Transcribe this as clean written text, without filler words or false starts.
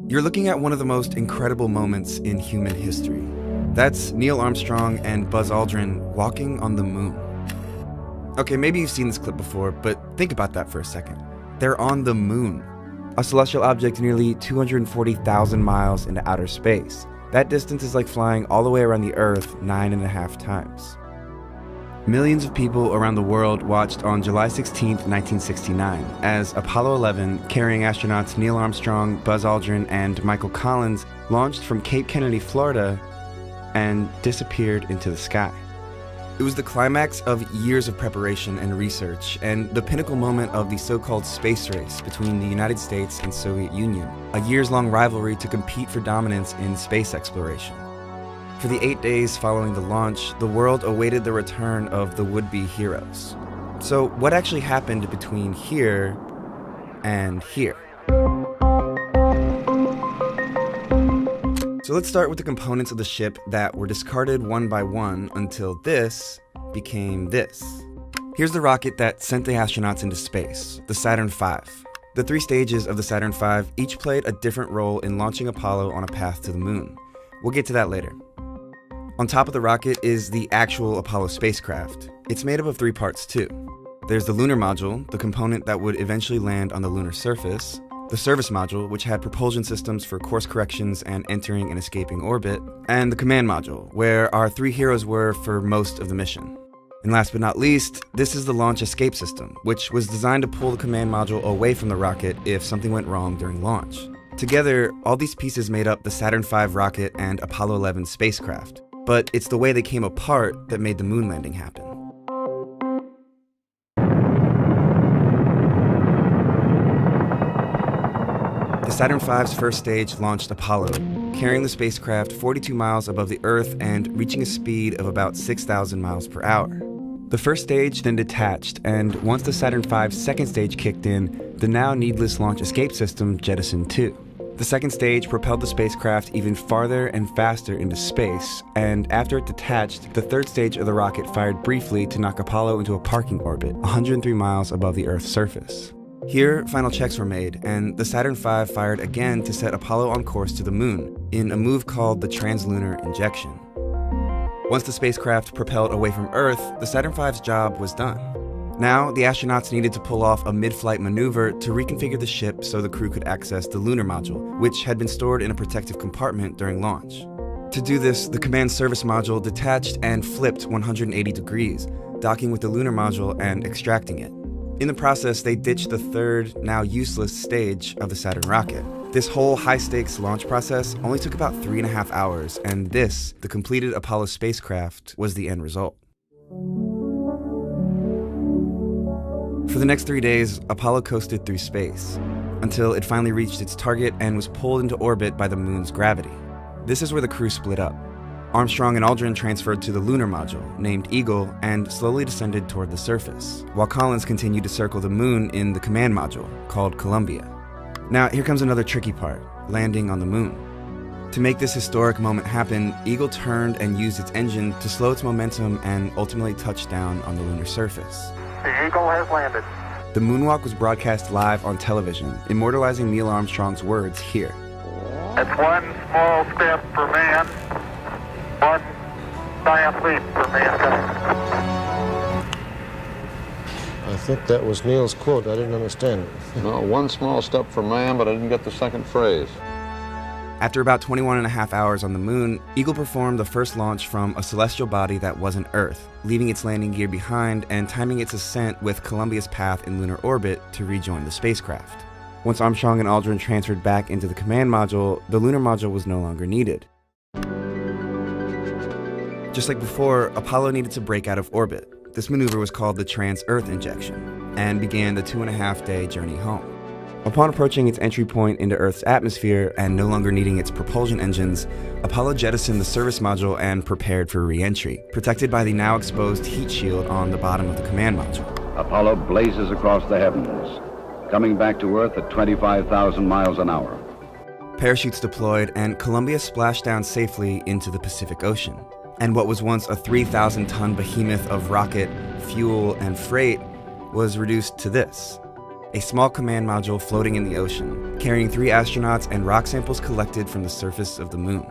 You're looking at one of the most incredible moments in human history. That's Neil Armstrong and Buzz Aldrin walking on the moon. Okay, maybe you've seen this clip before, but think about that for a second. They're on the moon, a celestial object nearly 240,000 miles into outer space. That distance is like flying all the way around the Earth 9.5 times. Millions of people around the world watched on July 16, 1969, as Apollo 11, carrying astronauts Neil Armstrong, Buzz Aldrin, and Michael Collins, launched from Cape Kennedy, Florida, and disappeared into the sky. It was the climax of years of preparation and research, and the pinnacle moment of the so-called space race between the United States and Soviet Union, a years-long rivalry to compete for dominance in space exploration. For the 8 days following the launch, the world awaited the return of the would-be heroes. So what actually happened between here and here? So let's start with the components of the ship that were discarded one by one until this became this. Here's the rocket that sent the astronauts into space, the Saturn V. The 3 stages of the Saturn V each played a different role in launching Apollo on a path to the moon. We'll get to that later. On top of the rocket is the actual Apollo spacecraft. It's made up of 3 parts too. There's the lunar module, the component that would eventually land on the lunar surface, the service module, which had propulsion systems for course corrections and entering and escaping orbit, and the command module, where our 3 heroes were for most of the mission. And last but not least, this is the launch escape system, which was designed to pull the command module away from the rocket if something went wrong during launch. Together, all these pieces made up the Saturn V rocket and Apollo 11 spacecraft. But it's the way they came apart that made the moon landing happen. The Saturn V's first stage launched Apollo, carrying the spacecraft 42 miles above the Earth and reaching a speed of about 6,000 miles per hour. The first stage then detached, and once the Saturn V's second stage kicked in, the now needless launch escape system jettisoned too. The second stage propelled the spacecraft even farther and faster into space, and after it detached, the third stage of the rocket fired briefly to knock Apollo into a parking orbit 103 miles above the Earth's surface. Here, final checks were made, and the Saturn V fired again to set Apollo on course to the moon, in a move called the translunar injection. Once the spacecraft propelled away from Earth, the Saturn V's job was done. Now, the astronauts needed to pull off a mid-flight maneuver to reconfigure the ship so the crew could access the lunar module, which had been stored in a protective compartment during launch. To do this, the command service module detached and flipped 180 degrees, docking with the lunar module and extracting it. In the process, they ditched the third, now useless stage of the Saturn rocket. This whole high-stakes launch process only took about 3.5 hours, and this, the completed Apollo spacecraft, was the end result. For the next 3 days, Apollo coasted through space, until it finally reached its target and was pulled into orbit by the moon's gravity. This is where the crew split up. Armstrong and Aldrin transferred to the lunar module, named Eagle, and slowly descended toward the surface, while Collins continued to circle the moon in the command module, called Columbia. Now, here comes another tricky part, landing on the moon. To make this historic moment happen, Eagle turned and used its engine to slow its momentum and ultimately touch down on the lunar surface. The Eagle has landed. The moonwalk was broadcast live on television, immortalizing Neil Armstrong's words here. It's one small step for man, one giant leap for mankind. I think that was Neil's quote. I didn't understand it. No, one small step for man, but I didn't get the second phrase. After about 21.5 hours on the moon, Eagle performed the first launch from a celestial body that wasn't Earth, leaving its landing gear behind and timing its ascent with Columbia's path in lunar orbit to rejoin the spacecraft. Once Armstrong and Aldrin transferred back into the command module, the lunar module was no longer needed. Just like before, Apollo needed to break out of orbit. This maneuver was called the trans-Earth injection, and began the 2.5-day journey home. Upon approaching its entry point into Earth's atmosphere and no longer needing its propulsion engines, Apollo jettisoned the service module and prepared for re-entry, protected by the now exposed heat shield on the bottom of the command module. Apollo blazes across the heavens, coming back to Earth at 25,000 miles an hour. Parachutes deployed, and Columbia splashed down safely into the Pacific Ocean. And what was once a 3,000-ton behemoth of rocket, fuel, and freight was reduced to this: a small command module floating in the ocean, carrying 3 astronauts and rock samples collected from the surface of the moon.